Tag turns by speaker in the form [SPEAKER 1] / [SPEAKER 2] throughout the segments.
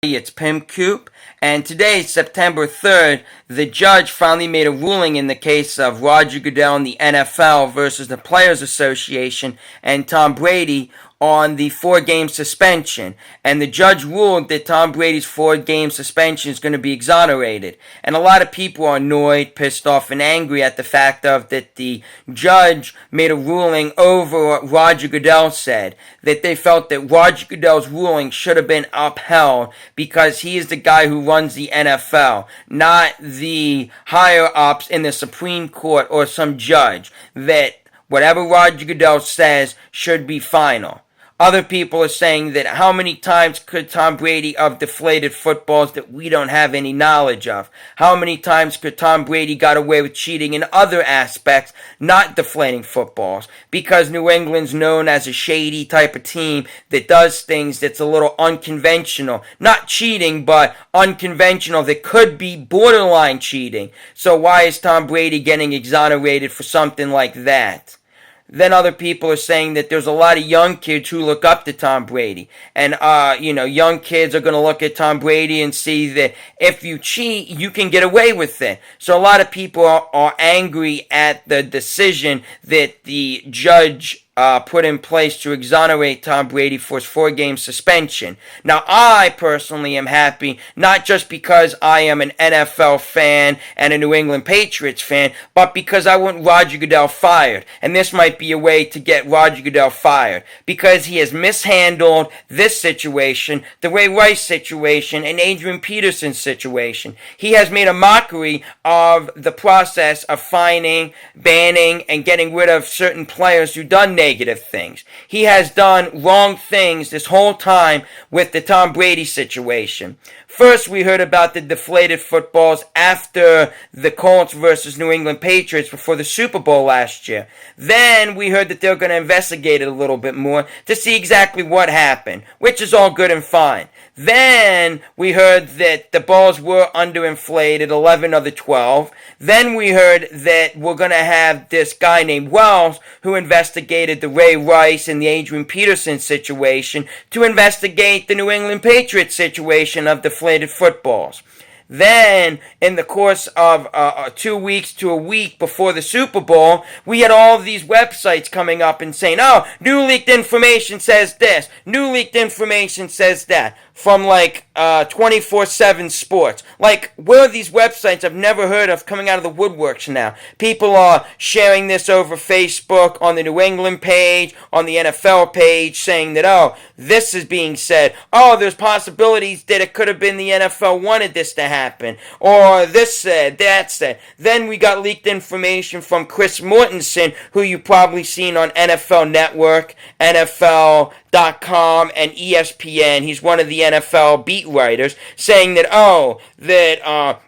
[SPEAKER 1] It's Pim Coop, and today, September 3rd, the judge finally made a ruling in the case of Roger Goodell and the NFL versus the Players Association and Tom Brady on the 4-game suspension. And the judge ruled that Tom Brady's 4-game suspension is going to be exonerated. And a lot of people are annoyed, pissed off, and angry at the fact of that the judge made a ruling over what Roger Goodell said, that they felt that Roger Goodell's ruling should have been upheld because he is the guy who runs the NFL, not the higher-ups in the Supreme Court or some judge, that whatever Roger Goodell says should be final. Other people are saying that how many times could Tom Brady have deflated footballs that we don't have any knowledge of? How many times could Tom Brady got away with cheating in other aspects, not deflating footballs? Because New England's known as a shady type of team that does things that's a little unconventional. Not cheating, but unconventional that could be borderline cheating. So why is Tom Brady getting exonerated for something like that? Then other people are saying that there's a lot of young kids who look up to Tom Brady. And, young kids are going to look at Tom Brady and see that if you cheat, you can get away with it. So a lot of people are angry at the decision that the judge put in place to exonerate Tom Brady for his 4-game suspension. Now, I personally am happy, not just because I am an NFL fan and a New England Patriots fan, but because I want Roger Goodell fired. And this might be a way to get Roger Goodell fired, because he has mishandled this situation, the Ray Rice situation, and Adrian Peterson's situation. He has made a mockery of the process of fining, banning, and getting rid of certain players who done negative things. He has done wrong things this whole time with the Tom Brady situation. First, we heard about the deflated footballs after the Colts versus New England Patriots before the Super Bowl last year. Then we heard that they're going to investigate it a little bit more to see exactly what happened, which is all good and fine. Then we heard that the balls were underinflated, 11 of the 12. Then we heard that we're going to have this guy named Wells who investigated the Ray Rice and the Adrian Peterson situation to investigate the New England Patriots situation of deflated footballs. Then, in the course of 2 weeks to a week before the Super Bowl, we had all of these websites coming up and saying, oh, new leaked information says this, new leaked information says that, from 24/7 Sports. Where are these websites I've never heard of coming out of the woodworks now? People are sharing this over Facebook, on the New England page, on the NFL page, saying that, oh, this is being said. Oh, there's possibilities that it could have been the NFL wanted this to happen. Or this said, that said. Then we got leaked information from Chris Mortensen, who you've probably seen on NFL Network, NFL.com, and ESPN. He's one of the NFL beat writers, saying that,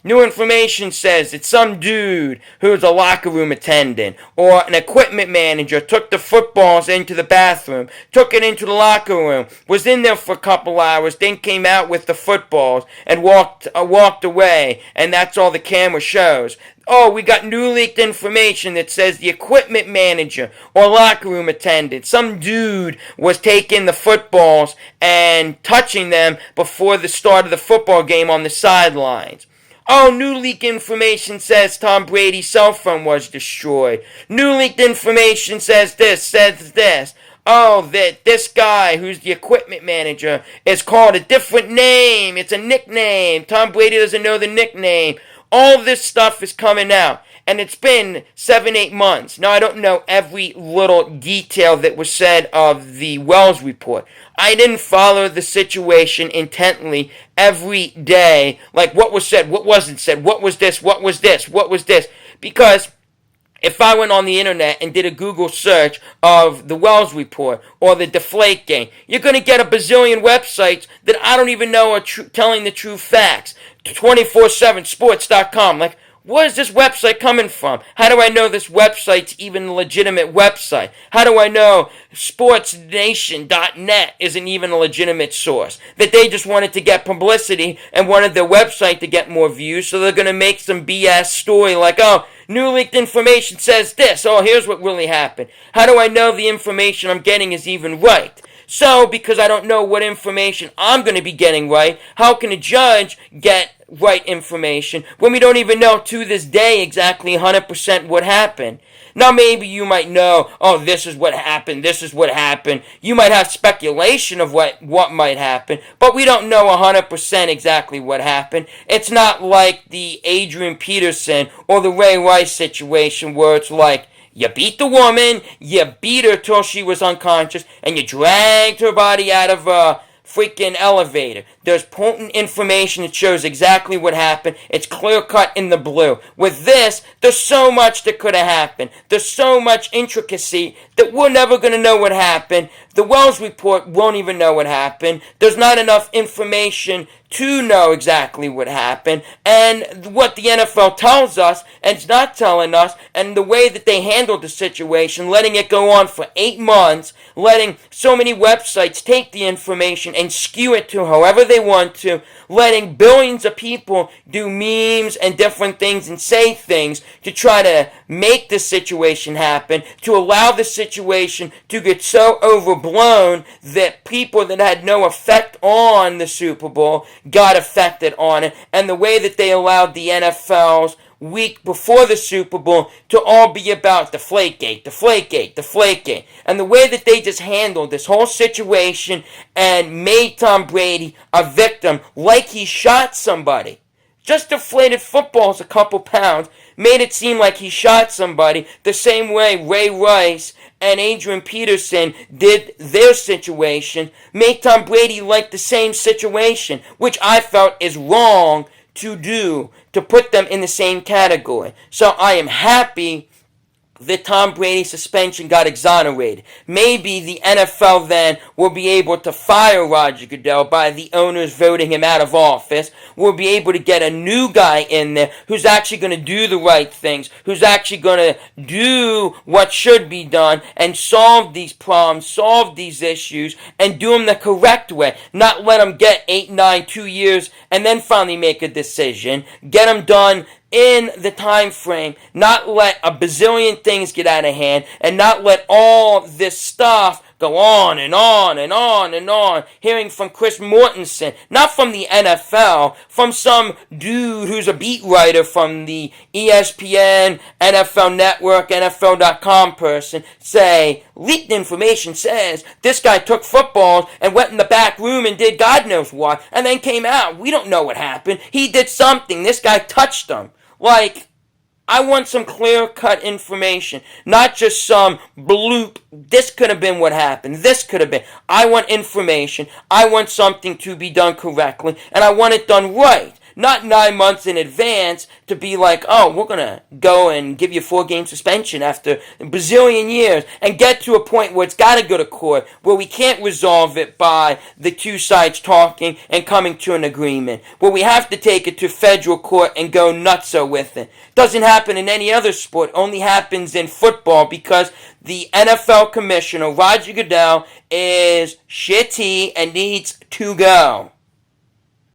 [SPEAKER 1] new information says that some dude who's a locker room attendant or an equipment manager took the footballs into the bathroom, took it into the locker room, was in there for a couple hours, then came out with the footballs and walked away, and that's all the camera shows. Oh, we got new leaked information that says the equipment manager or locker room attendant, some dude was taking the footballs and touching them before the start of the football game on the sidelines. Oh, new leaked information says Tom Brady's cell phone was destroyed. New leaked information says this. Oh, that this guy who's the equipment manager is called a different name. It's a nickname. Tom Brady doesn't know the nickname. All this stuff is coming out, and it's been 7-8 months. Now, I don't know every little detail that was said of the Wells report. I didn't follow the situation intently every day, like what was said, what wasn't said, what was this, because if I went on the internet and did a Google search of the Wells report or the Deflate game, you're going to get a bazillion websites that I don't even know are telling the true facts. 247sports.com. Where is this website coming from? How do I know this website's even a legitimate website? How do I know sportsnation.net isn't even a legitimate source? That they just wanted to get publicity and wanted their website to get more views, so they're going to make some BS story like, oh, new leaked information says this. Oh, here's what really happened. How do I know the information I'm getting is even right? So, because I don't know what information I'm going to be getting right, how can a judge get right information when we don't even know to this day exactly 100% what happened? Now, maybe you might know, oh, this is what happened, this is what happened. You might have speculation of what might happen, but we don't know 100% exactly what happened. It's not like the Adrian Peterson or the Ray Rice situation where it's like, you beat the woman, you beat her till she was unconscious, and you dragged her body out of a freaking elevator. There's potent information that shows exactly what happened. It's clear cut in the blue. With this, there's so much that could have happened. There's so much intricacy that we're never going to know what happened. The Wells report won't even know what happened. There's not enough information to know exactly what happened, and what the NFL tells us and it's not telling us, and the way that they handled the situation, letting it go on for 8 months, letting so many websites take the information and skew it to however they want to, letting billions of people do memes and different things and say things to try to make this situation happen, to allow the situation to get so overblown that people that had no effect on the Super Bowl got affected on it, and the way that they allowed the NFL's week before the Super Bowl to all be about Deflategate, Deflategate, Deflategate, and the way that they just handled this whole situation and made Tom Brady a victim like he shot somebody. Just deflated footballs a couple pounds, made it seem like he shot somebody the same way Ray Rice and Adrian Peterson did their situation, made Tom Brady like the same situation, which I felt is wrong to do, to put them in the same category. So I am happy that Tom Brady's suspension got exonerated. Maybe the NFL then will be able to fire Roger Goodell by the owners voting him out of office. We'll be able to get a new guy in there who's actually going to do the right things, who's actually going to do what should be done and solve these problems, solve these issues, and do them the correct way. Not let them get 8, 9, 2 years and then finally make a decision. Get them done in the time frame, not let a bazillion things get out of hand, and not let all this stuff go on and on and on and on, hearing from Chris Mortensen, not from the NFL, from some dude who's a beat writer from the ESPN, NFL Network, NFL.com person, say, leaked information says this guy took footballs and went in the back room and did God knows what, and then came out. We don't know what happened. He did something. This guy touched them. Like, I want some clear-cut information, not just some bloop, this could have been what happened, this could have been. I want information, I want something to be done correctly, and I want it done right. Not 9 months in advance to be like, oh, we're going to go and give you a 4-game suspension after a bazillion years, and get to a point where it's got to go to court, where we can't resolve it by the two sides talking and coming to an agreement, where we have to take it to federal court and go nutso with it. Doesn't happen in any other sport, only happens in football because the NFL commissioner, Roger Goodell, is shitty and needs to go.